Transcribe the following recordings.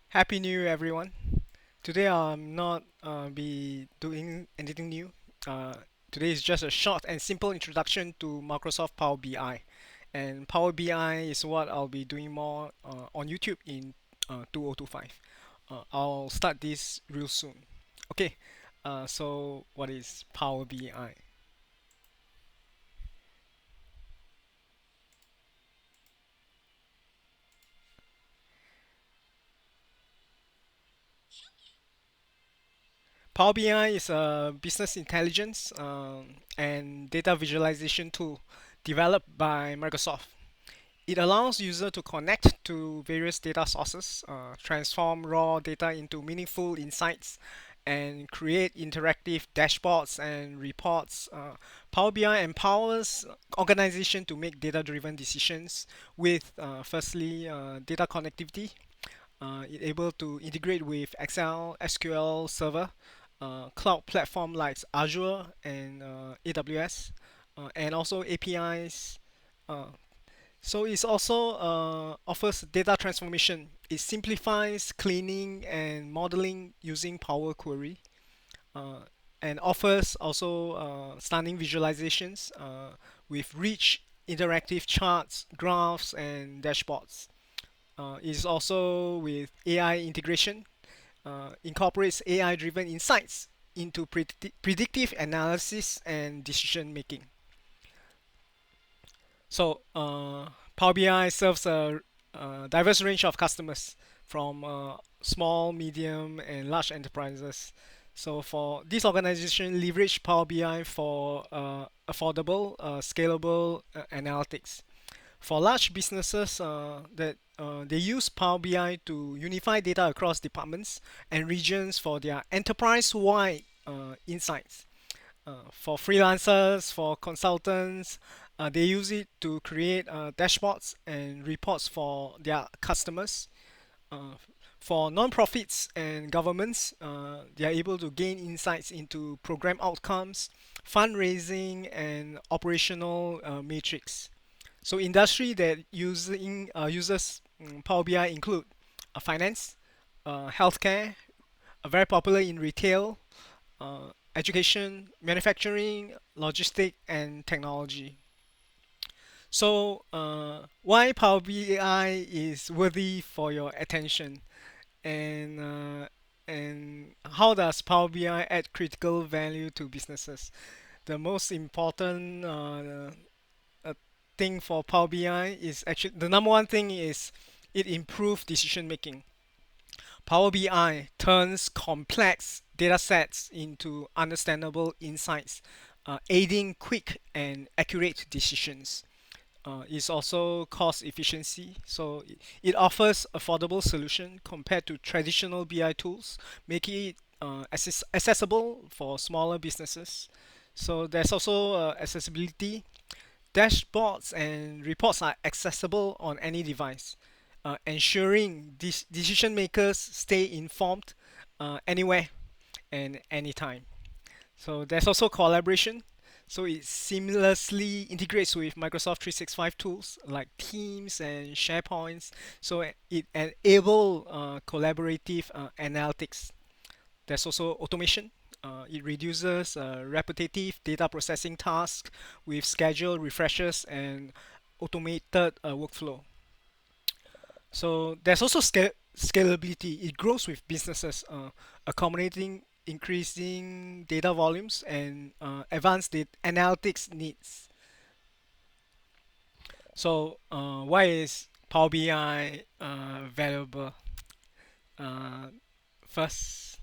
Happy New Year, everyone. Today I'm not be doing anything new. Uh, Today is just a short and simple introduction to Microsoft Power BI, and Power BI is what I'll be doing more on YouTube in 2025. I'll start this real soon. Okay. So what is Power BI? Power BI is a business intelligence and data visualization tool developed by Microsoft. It allows users to connect to various data sources, transform raw data into meaningful insights, and create interactive dashboards and reports. Power BI empowers organizations to make data-driven decisions with, firstly, data connectivity. It able to integrate with Excel, SQL Server, cloud platform like Azure and AWS, and also APIs. Uh, so it also offers data transformation. It simplifies cleaning and modeling using Power Query, uh, and offers also stunning visualizations with rich interactive charts, graphs, and dashboards. It is also with AI integration, incorporates AI-driven insights into predictive analysis and decision making. So, Power BI serves a diverse range of customers from small, medium, and large enterprises. So, for this organization, leverage Power BI for affordable, scalable analytics. For large businesses, they use Power BI to unify data across departments and regions for their enterprise-wide insights. For freelancers, for consultants, they use it to create dashboards and reports for their customers. Uh, for non-profits and governments, they are able to gain insights into program outcomes, fundraising, and operational metrics. So industry that uses Power BI include finance, healthcare, very popular in retail, education, manufacturing, logistic, and technology. So, why Power BI is worthy for your attention, and how does Power BI add critical value to businesses? The most important uh, thing for Power BI is actually the number one thing is it improves decision making. Power BI turns complex data sets into understandable insights, aiding quick and accurate decisions. It's also cost efficiency, so it offers affordable solution compared to traditional BI tools, making it accessible for smaller businesses. So there's also accessibility. Dashboards and reports are accessible on any device, ensuring decision makers stay informed anywhere and anytime. So there's also collaboration. So it seamlessly integrates with Microsoft 365 tools like Teams and SharePoints. So it enable collaborative analytics. There's also automation. It reduces repetitive data processing tasks with scheduled refreshes and automated workflow. So there's also scalability. It grows with businesses accommodating increasing data volumes and advanced analytics needs. So why is Power BI valuable? Uh, First,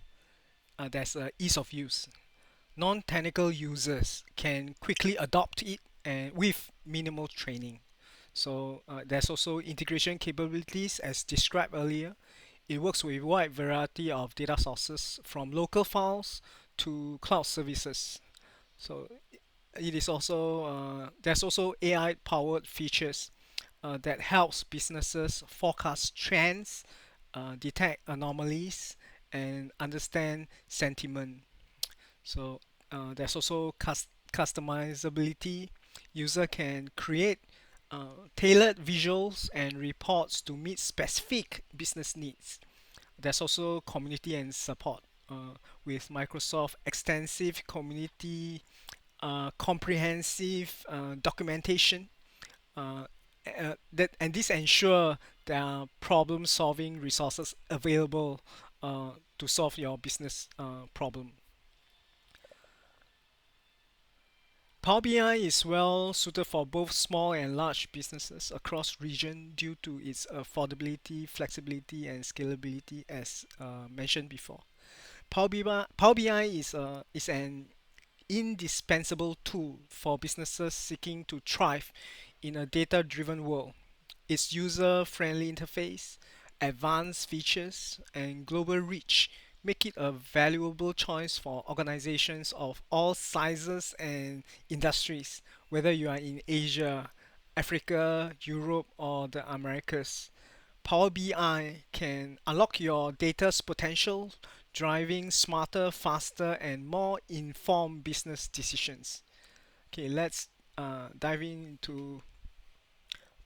there's ease of use. Non-technical users can quickly adopt it and with minimal training. So there's also integration capabilities as described earlier. It works with a wide variety of data sources from local files to cloud services. So it is also there's also AI powered features that helps businesses forecast trends, detect anomalies, and understand sentiment. So there's also customizability. User can create tailored visuals and reports to meet specific business needs. There's also community and support with Microsoft extensive community, comprehensive documentation. Uh, and this ensure there are problem-solving resources available to solve your business problem. Power BI is well suited for both small and large businesses across region due to its affordability, flexibility, and scalability, as mentioned before. Power BI is an indispensable tool for businesses seeking to thrive in a data-driven world. Its user-friendly interface, advanced features, and global reach make it a valuable choice for organizations of all sizes and industries, whether you are in Asia, Africa, Europe, or the Americas. Power BI can unlock your data's potential, driving smarter, faster, and more informed business decisions. Okay, let's dive into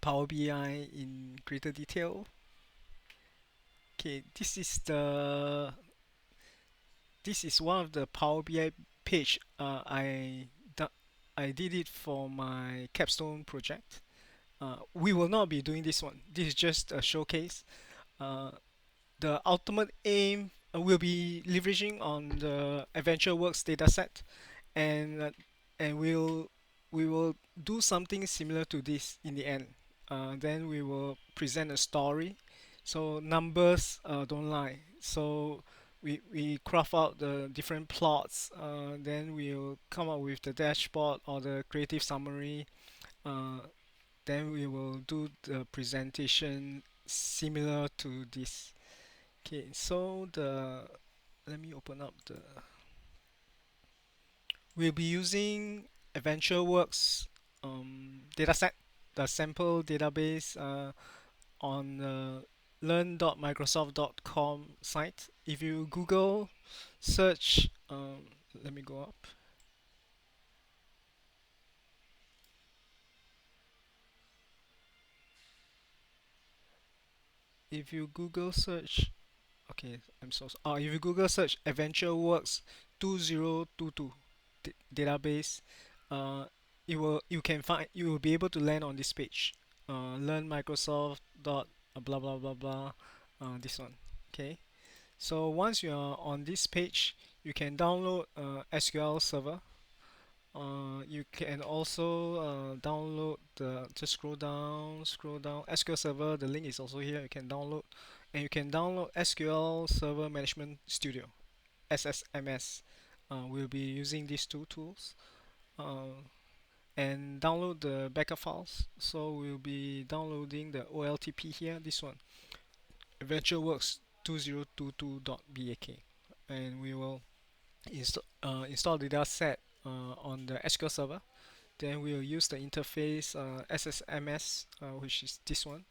Power BI in greater detail. Okay, this is one of the Power BI page I did it for my capstone project. We will not be doing this one. This is just a showcase. Uh, the ultimate aim will be leveraging on the AdventureWorks dataset, and we will do something similar to this in the end. Then we will present a story. So numbers don't lie. So we craft out the different plots. Then we'll come up with the dashboard or the creative summary. Uh, then we will do the presentation similar to this. Okay, so let me open up the. We'll be using AdventureWorks dataset, the sample database on the learn.microsoft.com site. If you Google search, let me go up. If you Google search, okay, if you Google search AdventureWorks 2022 database, uh, you will be able to land on this page. Learn Microsoft dot blah blah blah blah. This one. Okay. So once you are on this page, you can download SQL Server. You can also download just scroll down SQL Server. The link is also here. You can download, and you can download SQL Server Management Studio, SSMS. We'll be using these two tools. And download the backup files. So we'll be downloading the OLTP here, this one, AdventureWorks 2022.bak, and we will install the dataset on the SQL Server. Then we'll use the interface SSMS, which is this one,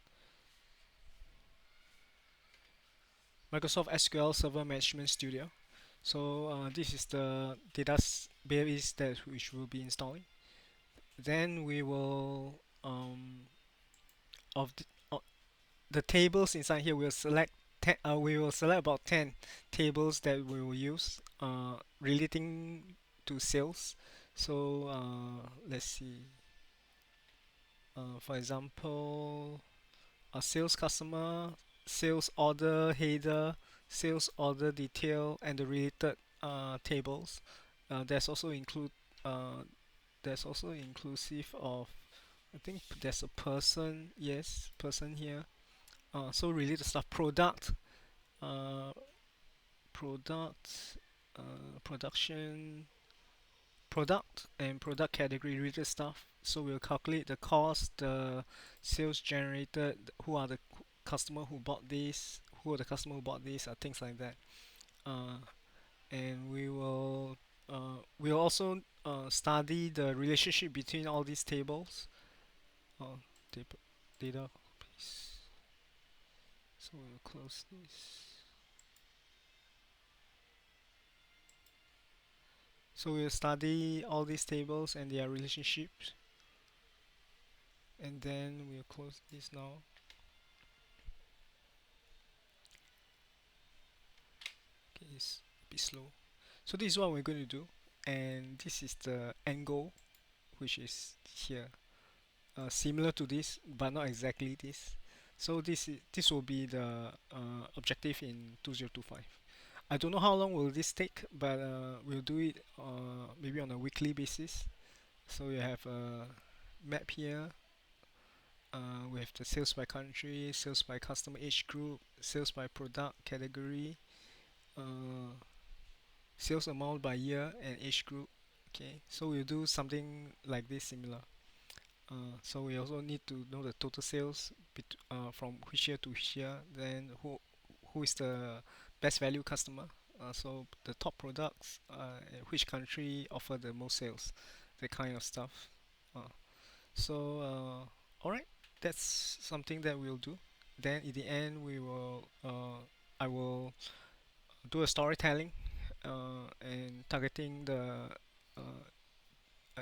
Microsoft SQL Server Management Studio. So this is the database that which we'll be installing. Then we will of the, the tables inside here we'll select we will select about 10 tables that we will use relating to sales. So let's see, for example, a sales customer, sales order header, sales order detail, and the related tables. There's also include there's also inclusive of, I think there's a person, yes, person here. So related stuff, uh, product, production, product and product category related stuff. So we'll calculate the cost, the sales generated, who are the customer who bought this, who are the customer who bought this, things like that. Uh, and we'll also study the relationship between all these tables. Uh, data, so we'll close this. So we'll study all these tables and their relationships, and then we'll close this now. is a bit slow. So this is what we're going to do, and this is the end goal, which is here. Similar to this, but not exactly this. So this will be the objective in 2025. I don't know how long will this take, but we'll do it maybe on a weekly basis. So we have a map here. We have the sales by country, sales by customer age group, sales by product category, uh, sales amount by year and age group. Okay, so we'll do something like this similar. So we also need to know the total sales from which year to which year. Then who is the best value customer? So the top products, which country offer the most sales, that kind of stuff. Uh, all right, that's something that we'll do. Then in the end, I will do a storytelling and targeting the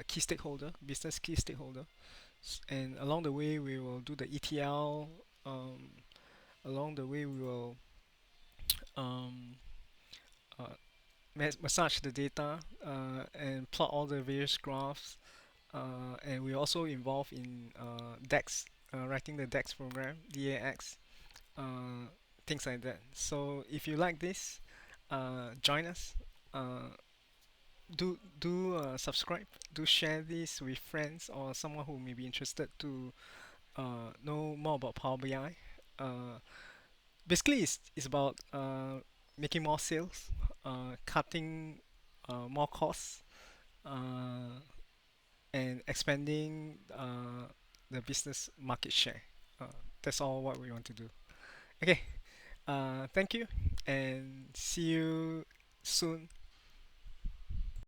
key stakeholder, business key stakeholder. And along the way we will do the ETL. Along the way we will um, uh, massage the data and plot all the various graphs. And we also involved in DAX, writing the DAX program, DAX, uh, things like that. So if you like this, join us. Uh, do subscribe. Do share this with friends or someone who may be interested to know more about Power BI. Basically, it's about making more sales, cutting more costs, uh, and expanding the business market share. Uh, that's all what we want to do. Okay, thank you, and see you soon